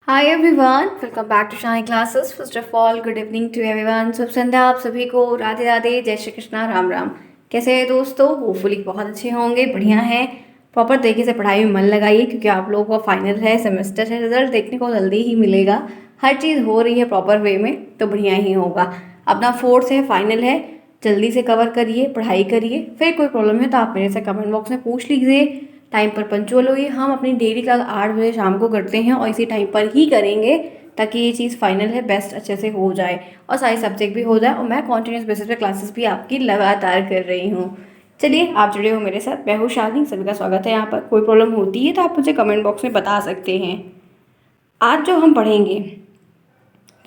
Hi everyone, welcome back to shine classes. First of all good evening to everyone. शुभ संध्या आप सभी को। राधे राधे, जय श्री कृष्णा, राम राम। कैसे हैं दोस्तों? होपफुली बहुत अच्छे होंगे, बढ़िया हैं। प्रॉपर तरीके से पढ़ाई में मन लगाइए क्योंकि आप लोगों का फाइनल है, सेमेस्टर है, रिजल्ट देखने को जल्दी ही मिलेगा। हर चीज़ हो रही है प्रॉपर वे में तो बढ़िया ही होगा। अपना फोर्थ है, फाइनल है, जल्दी से कवर करिए, पढ़ाई करिए। फिर कोई प्रॉब्लम है तो आप मेरे से कमेंट बॉक्स में पूछ लीजिए। टाइम पर पंचुअल होइए। हम अपनी डेली क्लास 8 बजे शाम को करते हैं और इसी टाइम पर ही करेंगे ताकि ये चीज़ फाइनल है बेस्ट अच्छे से हो जाए और सारे सब्जेक्ट भी हो जाए। और मैं कॉन्टिन्यूस बेसिस पे क्लासेस भी आपकी लगातार कर रही हूँ। चलिए, आप जुड़े हो मेरे साथ। मैं हूँ शालिनी, सभी का स्वागत है यहाँ पर। कोई प्रॉब्लम होती है तो आप मुझे कमेंट बॉक्स में बता सकते हैं। आज जो हम पढ़ेंगे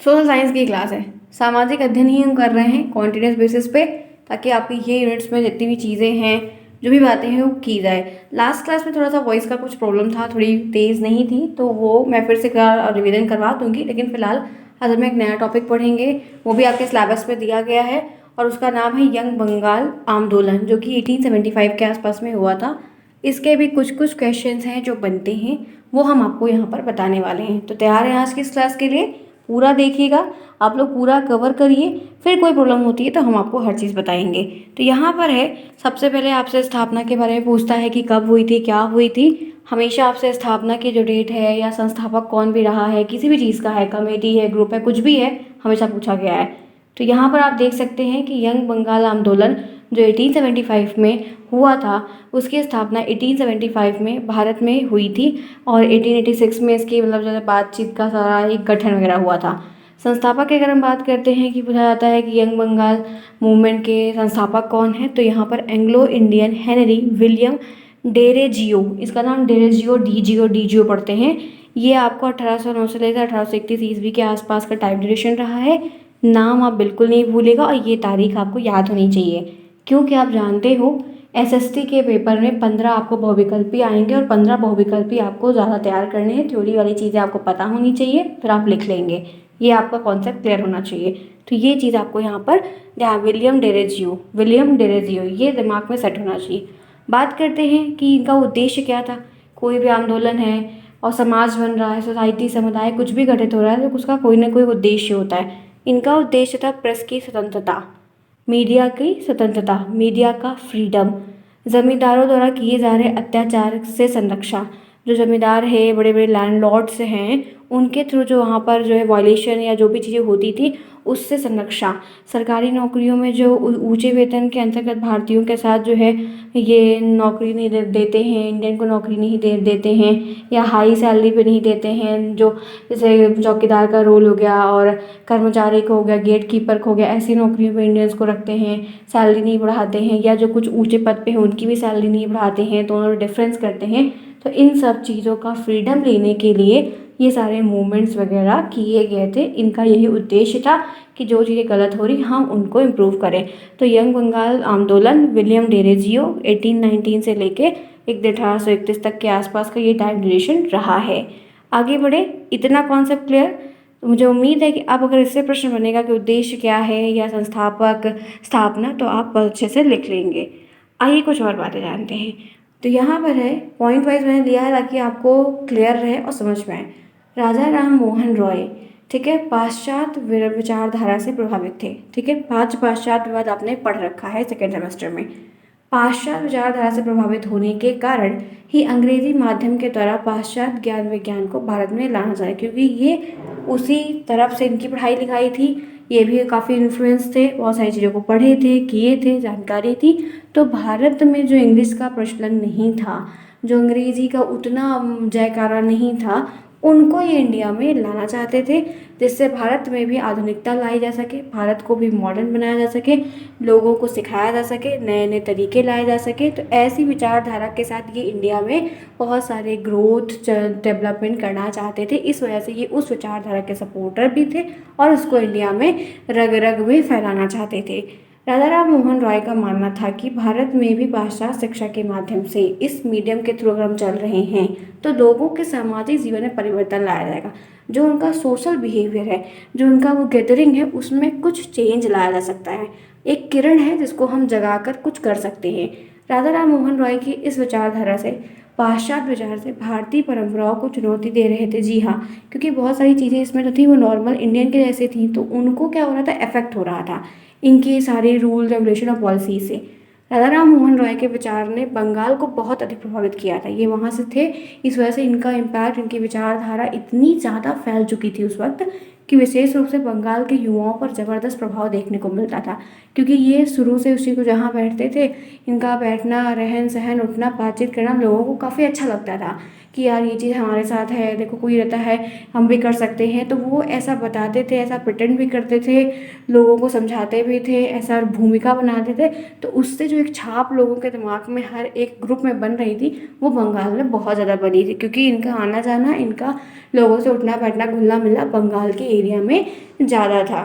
सोशल साइंस की क्लास है। सामाजिक अध्ययन ही हम कर रहे हैं कॉन्टिन्यूस बेसिस पे, ताकि आपकी ये यूनिट्स में जितनी भी चीज़ें हैं, जो भी बातें हैं, वो की जाए। लास्ट क्लास में थोड़ा सा वॉइस का कुछ प्रॉब्लम था, थोड़ी तेज़ नहीं थी, तो वो मैं फिर से रिवीजन करवा दूंगी। लेकिन फिलहाल आज हम एक नया टॉपिक पढ़ेंगे, वो भी आपके सिलेबस में दिया गया है और उसका नाम है यंग बंगाल आंदोलन, जो कि 1875 के आसपास में हुआ था। इसके भी कुछ कुछ क्वेश्चंस हैं जो बनते हैं, वो हम आपको यहाँ पर बताने वाले हैं। तो तैयार हैं आज की इस क्लास के लिए? पूरा देखिएगा, आप लोग पूरा कवर करिए। फिर कोई प्रॉब्लम होती है तो हम आपको हर चीज़ बताएंगे। तो यहाँ पर है, सबसे पहले आपसे स्थापना के बारे में पूछता है कि कब हुई थी, क्या हुई थी। हमेशा आपसे स्थापना की जो डेट है या संस्थापक कौन भी रहा है, किसी भी चीज़ का है, कमेटी है, ग्रुप है, कुछ भी है, हमेशा पूछा गया है। तो यहाँ पर आप देख सकते हैं कि यंग बंगाल आंदोलन जो 1875 में हुआ था, उसकी स्थापना 1875 में भारत में हुई थी और 1886 में इसकी जो बातचीत का सारा एक गठन वगैरह हुआ था। संस्थापक की अगर हम बात करते हैं कि पूछा जाता है कि यंग बंगाल मूवमेंट के संस्थापक कौन है, तो यहाँ पर Anglo Indian Henry William Derozio, इसका नाम डेरेजियो डीजियो पढ़ते हैं। ये आपको 1809 से लेकर 1831 ईस्वी के आसपास का टाइम ड्यूरेशन रहा है। नाम आप बिल्कुल नहीं भूलेगा और ये तारीख आपको याद होनी चाहिए, क्योंकि आप जानते हो एसएसटी के पेपर में 15 आपको बहुविकल्पी आएंगे और 15 बहुविकल्पी आपको ज़्यादा तैयार करने हैं। थ्योरी वाली चीज़ें आपको पता होनी चाहिए, फिर आप लिख लेंगे। ये आपका कॉन्सेप्ट क्लियर होना चाहिए। तो ये चीज़ आपको यहाँ पर विलियम डेरेजियो ये दिमाग में सेट होना चाहिए। बात करते हैं कि इनका उद्देश्य क्या था। कोई भी आंदोलन है और समाज बन रहा है, सोसाइटी, समुदाय कुछ भी गठित हो रहा है तो उसका कोई ना कोई उद्देश्य होता है। इनका उद्देश्य था प्रेस की स्वतंत्रता, मीडिया की स्वतंत्रता, मीडिया का फ्रीडम, जमींदारों द्वारा किए जा रहे अत्याचार से संरक्षा। जो जमींदार है, बड़े बड़े लैंडलॉर्ड्स हैं, उनके थ्रू जो वहाँ पर जो है वायलेशन या जो भी चीज़ें होती थी, उससे संरक्षा। सरकारी नौकरियों में जो ऊंचे वेतन के अंतर्गत भारतीयों के साथ जो है ये नौकरी नहीं देते हैं, इंडियन को नौकरी नहीं देते हैं, या हाई सैलरी पे नहीं देते हैं। जो जैसे चौकीदार का रोल हो गया और कर्मचारी को हो गया, गेट कीपर को हो गया, ऐसी नौकरियों पे इंडियंस को रखते हैं, सैलरी नहीं बढ़ाते हैं। या जो कुछ ऊंचे पद पे हैं उनकी भी सैलरी नहीं बढ़ाते हैं, दोनों में डिफरेंस करते हैं। तो इन सब चीज़ों का फ्रीडम लेने के लिए ये सारे मूवमेंट्स वगैरह किए गए थे। इनका यही उद्देश्य था कि जो चीज़ें गलत हो रही हम उनको इम्प्रूव करें। तो यंग बंगाल आंदोलन विलियम डेरेजियो 1819 से लेके 1831 तक के आसपास का ये टाइम ड्यूरेशन रहा है। आगे बढ़े, इतना कॉन्सेप्ट क्लियर? तो मुझे उम्मीद है कि अब अगर इससे प्रश्न बनेगा कि उद्देश्य क्या है या संस्थापक, स्थापना, तो आप अच्छे से लिख लेंगे। आइए कुछ और बातें जानते हैं। तो यहाँ पर है, पॉइंट वाइज मैंने लिया है ताकि आपको क्लियर रहे और समझ में आए। राजा राम मोहन रॉय, ठीक है, पाश्चात्य विचारधारा से प्रभावित थे। ठीक है, 5 पाश्चात्यवाद आपने पढ़ रखा है सेकेंड सेमेस्टर में। पाश्चात्य विचारधारा से प्रभावित होने के कारण ही अंग्रेजी माध्यम के द्वारा पाश्चात्य ज्ञान विज्ञान को भारत में लाना चाहिए, क्योंकि ये उसी तरफ से इनकी पढ़ाई लिखाई थी। ये भी काफ़ी इन्फ्लुएंस थे, बहुत सारी चीज़ों को पढ़े थे, किए थे, जानकारी थी। तो भारत में जो इंग्लिश का प्रचलन नहीं था, जो अंग्रेजी का उतना जयकारा नहीं था, उनको ये इंडिया में लाना चाहते थे, जिससे भारत में भी आधुनिकता लाई जा सके, भारत को भी मॉडर्न बनाया जा सके, लोगों को सिखाया जा सके, नए नए तरीके लाए जा सके। तो ऐसी विचारधारा के साथ ये इंडिया में बहुत सारे ग्रोथ डेवलपमेंट करना चाहते थे। इस वजह से ये उस विचारधारा के सपोर्टर भी थे और उसको इंडिया में रग रग में फैलाना चाहते थे। राजा राम मोहन रॉय का मानना था कि भारत में भी पाश्चात्य शिक्षा के माध्यम से इस मीडियम के थ्रू अगर हम चल रहे हैं तो लोगों के सामाजिक जीवन में परिवर्तन लाया जाएगा। जो उनका सोशल बिहेवियर है, जो उनका वो गैदरिंग है, उसमें कुछ चेंज लाया जा सकता है। एक किरण है जिसको हम जगाकर कुछ कर सकते हैं। राजा राम मोहन रॉय की इस विचारधारा से पाश्चात्य विचार से भारतीय परंपराओं को चुनौती दे रहे थे। जी हाँ, क्योंकि बहुत सारी चीज़ें इसमें जो थी वो नॉर्मल इंडियन के जैसे थी, तो उनको क्या हो रहा था, इफेक्ट हो रहा था इनके सारे रूल रेगुलेशन और पॉलिसी से। राजा राम मोहन रॉय के विचार ने बंगाल को बहुत अधिक प्रभावित किया था। ये वहाँ से थे, इस वजह से इनका इम्पैक्ट, इनकी विचारधारा इतनी ज़्यादा फैल चुकी थी उस वक्त कि विशेष रूप से बंगाल के युवाओं पर ज़बरदस्त प्रभाव देखने को मिलता था। क्योंकि ये शुरू से उसी को जहाँ बैठते थे, इनका बैठना, रहन सहन, उठना, बातचीत करना लोगों को काफ़ी अच्छा लगता था कि यार ये चीज़ हमारे साथ है, देखो कोई रहता है, हम भी कर सकते हैं। तो वो ऐसा बताते थे, ऐसा प्रिटेंड भी करते थे, लोगों को समझाते भी थे, ऐसा भूमिका बनाते थे। तो उससे जो एक छाप लोगों के दिमाग में हर एक ग्रुप में बन रही थी, वो बंगाल में बहुत ज़्यादा बनी थी, क्योंकि इनका आना जाना, इनका लोगों से उठना बैठना, घुलना मिलना बंगाल के एरिया में ज़्यादा था।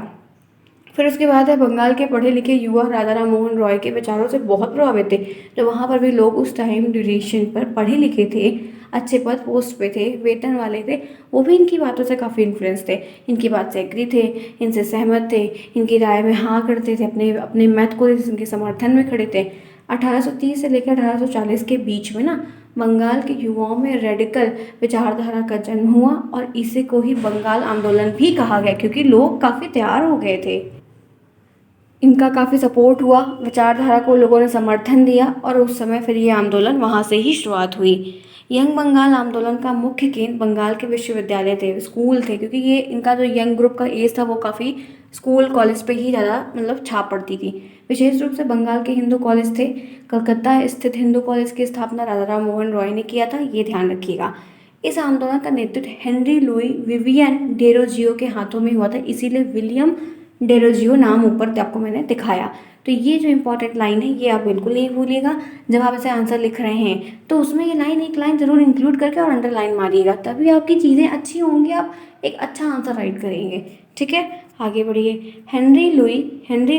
फिर उसके बाद है, बंगाल के पढ़े लिखे युवा राजा राम मोहन रॉय के विचारों से बहुत प्रभावित थे। तो वहाँ पर भी लोग उस टाइम ड्यूरेशन पर पढ़े लिखे थे, अच्छे पद पोस्ट पे थे, वेतन वाले थे, वो भी इनकी बातों से काफ़ी इन्फ्लुएंस थे, इनकी बात से एग्री थे, इनसे सहमत थे, इनकी राय में हाँ करते थे, अपने अपने मत को इनके समर्थन में खड़े थे। 1830 से लेकर 1840 के बीच में ना बंगाल के युवाओं में रेडिकल विचारधारा का जन्म हुआ, और इसे को ही बंगाल आंदोलन भी कहा गया, क्योंकि लोग काफ़ी तैयार हो गए थे, इनका काफ़ी सपोर्ट हुआ, विचारधारा को लोगों ने समर्थन दिया, और उस समय फिर ये आंदोलन वहाँ से ही शुरुआत हुई। यंग बंगाल आंदोलन का मुख्य केंद्र बंगाल के विश्वविद्यालय थे, स्कूल थे, क्योंकि ये इनका जो यंग ग्रुप का एज था वो काफ़ी स्कूल कॉलेज पे ही ज़्यादा मतलब छाप पड़ती थी। विशेष रूप से बंगाल के हिंदू कॉलेज थे। कलकत्ता स्थित हिंदू कॉलेज की स्थापना राजा राम मोहन रॉय ने किया था, ये ध्यान रखिएगा। इस आंदोलन का नेतृत्व हेनरी लुई विवियन डेरोजियो के हाथों में हुआ था, इसीलिए विलियम डेरोजियो नाम ऊपर आपको मैंने दिखाया। तो ये जो इंपॉर्टेंट लाइन है, ये आप बिल्कुल नहीं भूलिएगा जब आप ऐसे आंसर लिख रहे हैं, तो उसमें ये लाइन, एक लाइन ज़रूर इंक्लूड करके और अंडरलाइन मारिएगा, तभी आपकी चीज़ें अच्छी होंगी, आप एक अच्छा आंसर राइट करेंगे। ठीक है, आगे बढ़िए। हेनरी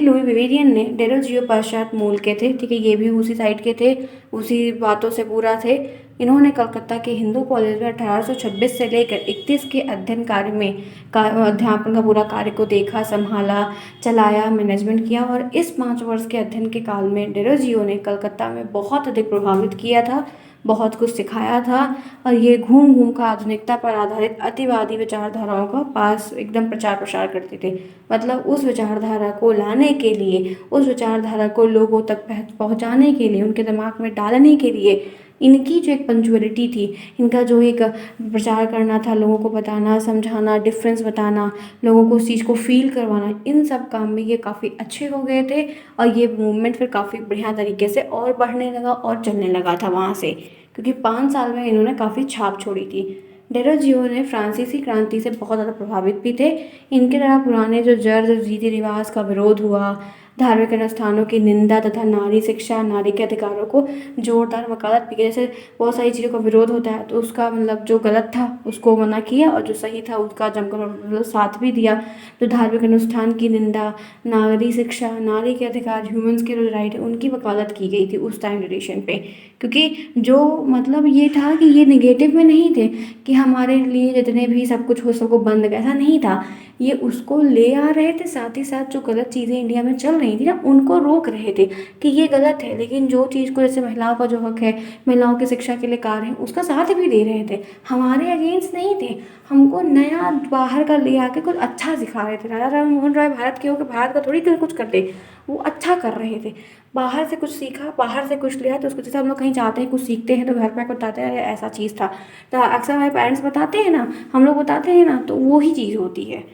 लुई विवियन ने, डेरोजियो पश्चात मूल के थे, ठीक है, ये भी उसी साइड के थे, उसी बातों से पूरा थे। इन्होंने कलकत्ता के हिंदू कॉलेज में 1826 से लेकर 31 के अध्ययन कार्य में अध्यापन का पूरा कार्य को देखा, संभाला, चलाया, मैनेजमेंट किया, और इस 5 वर्ष के अध्ययन के काल में डेरोजियो ने कलकत्ता में बहुत अधिक प्रभावित किया था, बहुत कुछ सिखाया था, और ये घूम घूम कर आधुनिकता पर आधारित अतिवादी विचारधाराओं का पास एकदम प्रचार प्रसार करते थे। मतलब उस विचारधारा को लाने के लिए, उस विचारधारा को लोगों तक पहुंचाने के लिए, उनके दिमाग में डालने के लिए इनकी जो एक पंक्चुअलिटी थी, इनका जो एक प्रचार करना था, लोगों को बताना, समझाना, डिफरेंस बताना, लोगों को उस चीज़ को फील करवाना, इन सब काम में ये काफ़ी अच्छे हो गए थे, और ये मूवमेंट फिर काफ़ी बढ़िया तरीके से और बढ़ने लगा और चलने लगा था वहाँ से, क्योंकि 5 साल में इन्होंने काफ़ी छाप छोड़ी थी। डेरोजियो ने फ्रांसीसी क्रांति से बहुत ज़्यादा प्रभावित भी थे। इनके द्वारा पुराने जो जर्ज रीति रिवाज का विरोध हुआ, धार्मिक अनुष्ठानों की निंदा तथा नारी शिक्षा, नारी के अधिकारों को जोरदार वकालत भी की। जैसे बहुत सारी चीज़ों का विरोध होता है, तो उसका मतलब जो गलत था उसको मना किया, और जो सही था उसका जमकर मतलब साथ भी दिया। जो धार्मिक अनुष्ठान की निंदा, नारी शिक्षा, नारी के अधिकार, ह्यूमन्स के जो राइट है, उनकी वकालत की गई थी उस टाइम ड्यूरेशन पे। क्योंकि जो मतलब ये था कि ये निगेटिव में नहीं थे कि हमारे लिए जितने भी सब कुछ हो सबको बंद, ऐसा नहीं था। ये उसको ले आ रहे थे, साथ ही साथ जो गलत चीज़ें इंडिया में चल रही थी ना, उनको रोक रहे थे कि ये गलत है, लेकिन जो चीज़ को, जैसे महिलाओं का जो हक है, महिलाओं की शिक्षा के लिए कार्य है, उसका साथ भी दे रहे थे, हमारे अगेंस्ट नहीं थे। हमको नया बाहर का ले आके कुछ अच्छा सिखा रहे थे। राजा राम मोहन रॉय भारत के हो के भारत का थोड़ी कुछ करते, वो अच्छा कर रहे थे। बाहर से कुछ सीखा, बाहर से कुछ लिया, तो उसको जैसे हम लोग कहीं जाते हैं, कुछ सीखते हैं, तो घर पे बताते हैं अरे ऐसा चीज़ था, तो अक्सर हमारे पेरेंट्स बताते हैं ना, हम लोग बताते हैं ना, तो वो ही चीज़ होती है।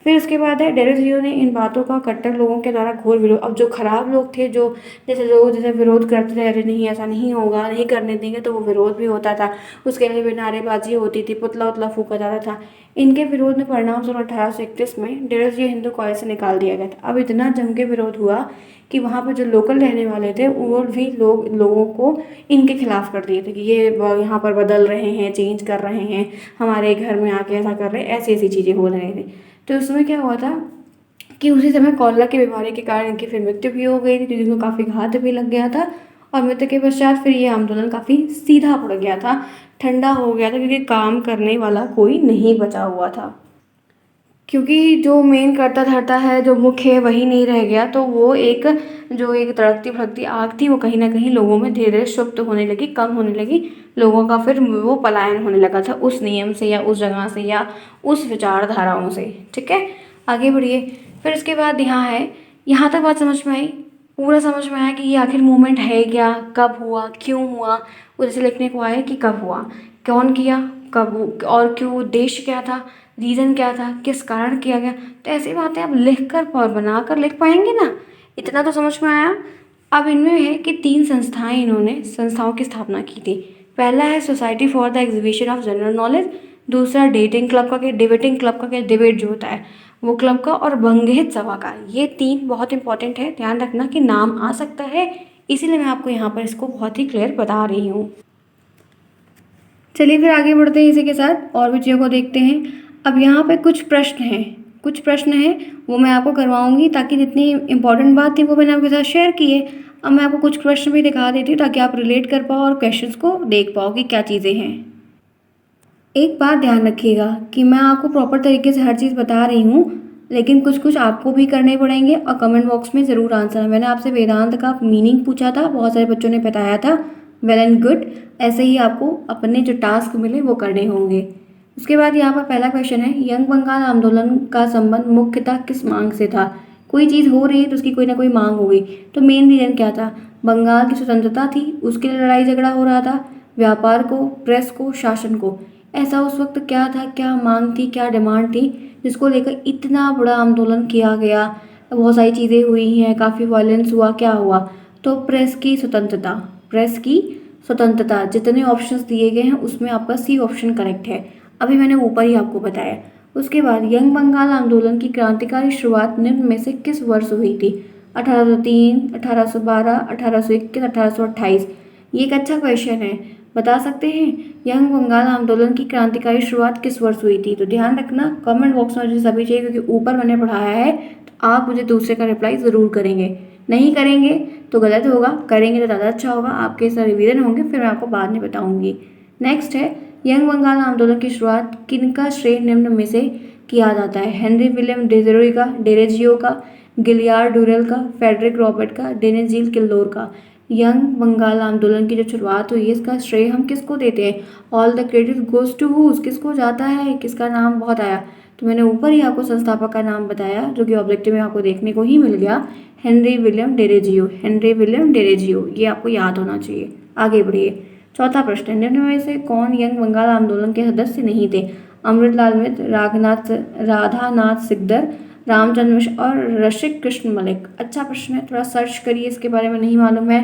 फिर उसके बाद है, डेरोजियो ने इन बातों का कट्टर लोगों के द्वारा घोर विरोध, अब जो खराब लोग थे, जो जैसे लोग जैसे विरोध करते थे, अरे नहीं ऐसा नहीं होगा, नहीं करने देंगे, तो वो विरोध भी होता था, उसके लिए भी नारेबाजी होती थी, पुतला उतला फूका जाता था। इनके विरोध में परिणाम स्वरूप 1831 में डेरोजियो हिंदू कॉलेज से निकाल दिया गया था। अब इतना जम के विरोध हुआ कि वहाँ पर जो लोकल रहने वाले थे वो भी लोगों को इनके खिलाफ कर दिए थे कि ये यहाँ पर बदल रहे हैं, चेंज कर रहे हैं, हमारे घर में आके ऐसा कर रहे हैं, ऐसी ऐसी चीज़ें हो रही थी। तो उसमें क्या हुआ था कि उसी समय कॉलरा की बीमारी के कारण इनकी फिर मृत्यु भी हो गई थी, जिनको काफ़ी घात भी लग गया था, और मृत्यु के पश्चात फिर ये आंदोलन काफ़ी सीधा पड़ गया था, ठंडा हो गया था, क्योंकि काम करने वाला कोई नहीं बचा हुआ था। क्योंकि जो मेन करता धरता है, जो मुख्य है वही नहीं रह गया, तो वो एक जो एक तड़कती भड़कती आग थी वो कहीं न कहीं लोगों में धीरे-धीरे सुप्त होने लगी, कम होने लगी। लोगों का फिर वो पलायन होने लगा था उस नियम से या उस जगह से या उस विचारधाराओं से, ठीक है? आगे बढ़िए। फिर इसके बाद यहाँ तक बात समझ में आई? पूरा समझ में आया कि ये आखिर मूवमेंट है क्या? कब हुआ? क्यों हुआ? वो जैसे लिखने को आया कि कब हुआ? कौन किया? कब और क्यों? उद्देश्य क्या था? रीज़न क्या था? किस कारण किया गया? तो ऐसी बातें आप लिख कर और बना कर लिख पाएंगे ना। इतना तो समझ में आया। अब इनमें है कि 3 संस्थाओं की स्थापना की थी। पहला है society for the exhibition of general knowledge, दूसरा डिबेटिंग क्लब का डिबेट जो होता है वो क्लब का, और भंगहित सभा का। ये 3 बहुत इंपॉर्टेंट है, ध्यान रखना कि नाम आ सकता है, इसीलिए मैं आपको यहाँ पर इसको बहुत ही क्लियर बता रही हूँ। चलिए फिर आगे बढ़ते हैं इसी के साथ और भी चीज़ों को देखते हैं। अब यहाँ पे कुछ प्रश्न हैं वो मैं आपको करवाऊंगी, ताकि जितनी इंपॉर्टेंट बात थी वो मैंने आपके साथ शेयर की है। अब मैं आपको कुछ प्रश्न भी दिखा देती हूँ ताकि आप रिलेट कर पाओ और क्वेश्चंस को देख पाओ कि क्या चीज़ें हैं। एक बात ध्यान रखिएगा कि मैं आपको प्रॉपर तरीके से हर चीज़ बता रही हूँ, लेकिन कुछ कुछ आपको भी करने पड़ेंगे और कमेंट बॉक्स में ज़रूर आंसर। मैंने आपसे वेदांत का मीनिंग पूछा था, बहुत सारे बच्चों ने बताया था, वेल एंड गुड। ऐसे ही आपको अपने जो टास्क मिले वो करने होंगे। उसके बाद यहाँ पर पहला क्वेश्चन है, यंग बंगाल आंदोलन का संबंध मुख्यतः किस मांग से था? कोई चीज़ हो रही है तो उसकी कोई ना कोई मांग होगी, तो मेन रीज़न क्या था? बंगाल की स्वतंत्रता थी, उसके लिए लड़ाई झगड़ा हो रहा था, व्यापार को, प्रेस को, शासन को। ऐसा उस वक्त क्या था, क्या मांग थी, क्या डिमांड थी जिसको लेकर इतना बड़ा आंदोलन किया गया? बहुत सारी चीज़ें हुई हैं, काफ़ी वायलेंस हुआ, क्या हुआ? तो प्रेस की स्वतंत्रता। जितने ऑप्शंस दिए गए हैं उसमें आपका सी ऑप्शन करेक्ट है, अभी मैंने ऊपर ही आपको बताया। उसके बाद यंग बंगाल आंदोलन की क्रांतिकारी शुरुआत निम्न में से किस वर्ष हुई थी? 1803, 1812, 1821, 1828। ये एक अच्छा क्वेश्चन है, बता सकते हैं यंग बंगाल आंदोलन की क्रांतिकारी शुरुआत किस वर्ष हुई थी? तो ध्यान रखना कमेंट बॉक्स में मुझे सभी चाहिए, क्योंकि ऊपर मैंने पढ़ाया है तो आप मुझे दूसरे का रिप्लाई ज़रूर करेंगे। नहीं करेंगे तो गलत होगा, करेंगे तो ज़्यादा अच्छा होगा, आपके सारे रिवीजन होंगे, फिर मैं आपको बाद में बताऊंगी। नेक्स्ट है, यंग बंगाल आंदोलन की शुरुआत किनका श्रेय निम्न में से किया जाता है? हेनरी विलियम डेरेजियो का, गिलियार्ड डूरेल का, फेडरिक रॉबर्ट का, डेनिस किल्लोर का। यंग बंगाल आंदोलन की जो शुरुआत हुई है इसका श्रेय हम किसको देते हैं? All the credit goes to whose, किसको जाता है, किसका नाम बहुत आया? तो मैंने ऊपर ही आपको संस्थापक का नाम बताया, जो कि ऑब्जेक्टिव में आपको देखने को ही मिल गया, हेनरी विलियम डेरेजियो। ये आपको याद होना चाहिए। आगे बढ़िए। चौथा प्रश्न, निम्न में से कौन यंग बंगाल आंदोलन के सदस्य नहीं थे? अमृतलाल मित्र, राधानाथ सिकदर, रामचंद्र मिश्र और रसिक कृष्ण मलिक। अच्छा प्रश्न है, थोड़ा सर्च करिए, इसके बारे में नहीं मालूम है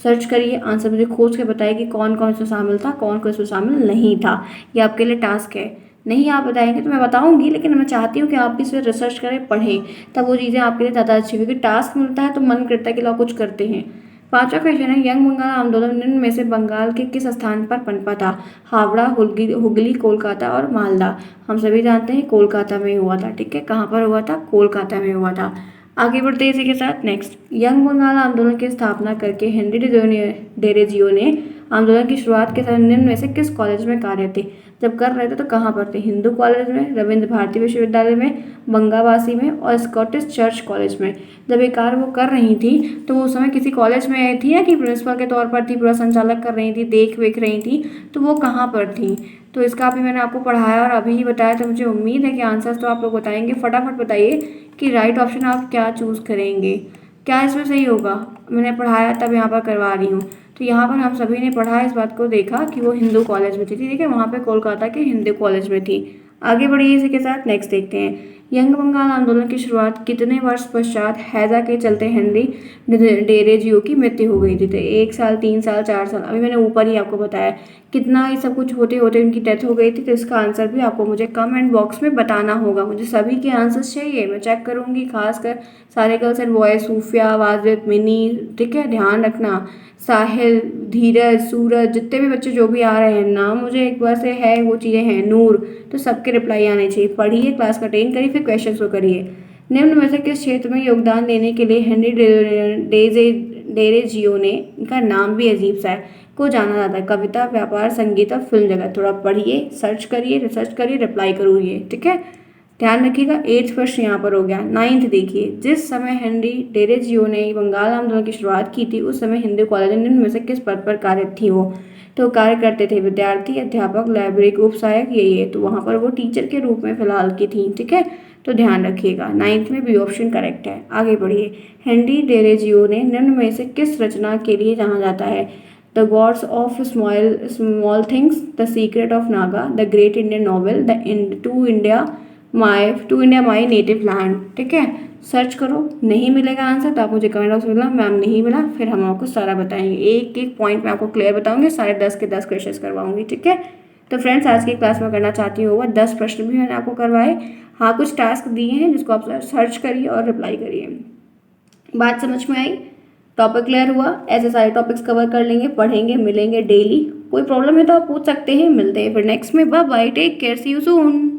सर्च करिए, आंसर मुझे खोज के बताइए कि कौन कौन इसमें शामिल था, कौन कौन इसमें शामिल नहीं था। ये आपके लिए टास्क है। नहीं आप बताएंगे तो मैं बताऊंगी, लेकिन मैं चाहती हूँ कि आप भी इस पर रिसर्च करें, पढ़ें, तब वो चीज़ें आपके लिए ज़्यादा अच्छी, क्योंकि टास्क मिलता है तो मन करता है कि लोग कुछ करते हैं। पांचवा क्वेश्चन है, यंग बंगाल आंदोलन निम्न में से बंगाल के किस स्थान पर पनपा था? हावड़ा, हुगली, कोलकाता और मालदा। हम सभी जानते हैं कोलकाता में हुआ था, ठीक है? कहाँ पर हुआ था? कोलकाता में हुआ था। आगे बढ़ते हैं इसी के साथ। नेक्स्ट, यंग बंगाल आंदोलन की स्थापना करके हेनरी डेरेजियो ने आंदोलन की शुरुआत के समय निम्न में से किस कॉलेज में कार्य थे? जब कर रहे थे तो कहाँ पर थे? हिंदू कॉलेज में, रविंद्र भारती विश्वविद्यालय में, बंगावासी में और स्कॉटिश चर्च कॉलेज में। जब ये कार्य वो कर रही थी तो वो उस समय किसी कॉलेज में थी या कि प्रिंसिपल के तौर पर थी, पूरा संचालक कर रही थी, देख वेख रही थी, तो वो कहाँ पर थी? तो इसका भी मैंने आपको पढ़ाया और अभी ही बताया, तो मुझे उम्मीद है कि आंसर्स तो आप लोग बताएंगे। फटाफट बताइए कि राइट ऑप्शन आप क्या चूज़ करेंगे, क्या इसमें सही होगा? मैंने पढ़ाया तब यहाँ पर करवा रही हूँ। तो यहाँ पर हम सभी ने पढ़ा, इस बात को देखा कि वो हिंदू कॉलेज में थी, ठीक है? वहाँ पे कोलकाता के हिंदू कॉलेज में थी। आगे बढ़िए इसी के साथ। नेक्स्ट देखते हैं, यंग बंगाल आंदोलन की शुरुआत कितने वर्ष पश्चात हैजा के चलते हेनरी डेरेजियो की मृत्यु हो गई थी? तो 1 साल, 3 साल, 4 साल, अभी मैंने ऊपर ही आपको बताया कितना ये सब कुछ होते होते उनकी डेथ हो गई थी। तो इसका आंसर भी आपको मुझे कमेंट बॉक्स में बताना होगा। मुझे सभी के आंसर्स चाहिए, मैं चेक करूँगी, खासकर सारे girls and boys, Sufiya, Wajid, Mini, ठीक है? ध्यान रखना, साहिल, धीरज, सूरज, जितने भी बच्चे जो भी आ रहे हैं ना, मुझे एक बार से है वो चीज़ें हैं, नूर, तो सबके रिप्लाई आने चाहिए। पढ़िए, क्लास का अटेंड करिए, फिर क्वेश्चन को करिए। निम्न में से किस क्षेत्र में योगदान देने के लिए हेनरी डेरेजियो ने, इनका नाम भी अजीब सा है, को जाना जाता है? कविता, व्यापार, संगीत और फिल्म जगत। थोड़ा पढ़िए, सर्च करिए, रिसर्च करिए, रिप्लाई करिए, ठीक है? ध्यान रखिएगा। 8th प्रश्न यहाँ पर हो गया। 9th देखिए, जिस समय हेनरी डेरेजियो ने बंगाल आंदोलन की शुरुआत की थी उस समय हिंदू कॉलेज निम्न में से किस पद पर कार्यरत थी वो? तो कार्य करते थे विद्यार्थी, अध्यापक, लाइब्रेरी के उपसहायक, यही है। तो वहाँ पर वो टीचर के रूप में फिलहाल की थी, ठीक है। तो ध्यान रखिएगा 9th में बी ऑप्शन करेक्ट है। आगे बढ़िए। हेनरी डेरेजियो ने निम्न में से किस रचना के लिए जाना जाता है? The gods of small things, the secret of Naga, the great Indian novel, to India my native land, ठीक है। सर्च करो, नहीं मिलेगा आंसर तो आप मुझे कमेंट बॉक्स में बोलना मैम नहीं मिला, फिर हम आपको सारा बताएंगे। एक एक पॉइंट में आपको क्लियर बताऊंगी, सारे 10 के 10 क्वेश्चन करवाऊंगी, ठीक है। तो फ्रेंड्स आज की क्लास में करना चाहती हूँ 10 प्रश्न भी मैंने आपको करवाए। हाँ, कुछ टास्क दिए हैं जिसको आप सर्च करिए और रिप्लाई करिए। बात समझ में आई? टॉपिक क्लियर हुआ? ऐसे सारे टॉपिक्स कवर कर लेंगे, पढ़ेंगे, मिलेंगे डेली। कोई प्रॉब्लम है तो आप पूछ सकते हैं। मिलते हैं फिर नेक्स्ट में। Bye bye, take care, see you soon.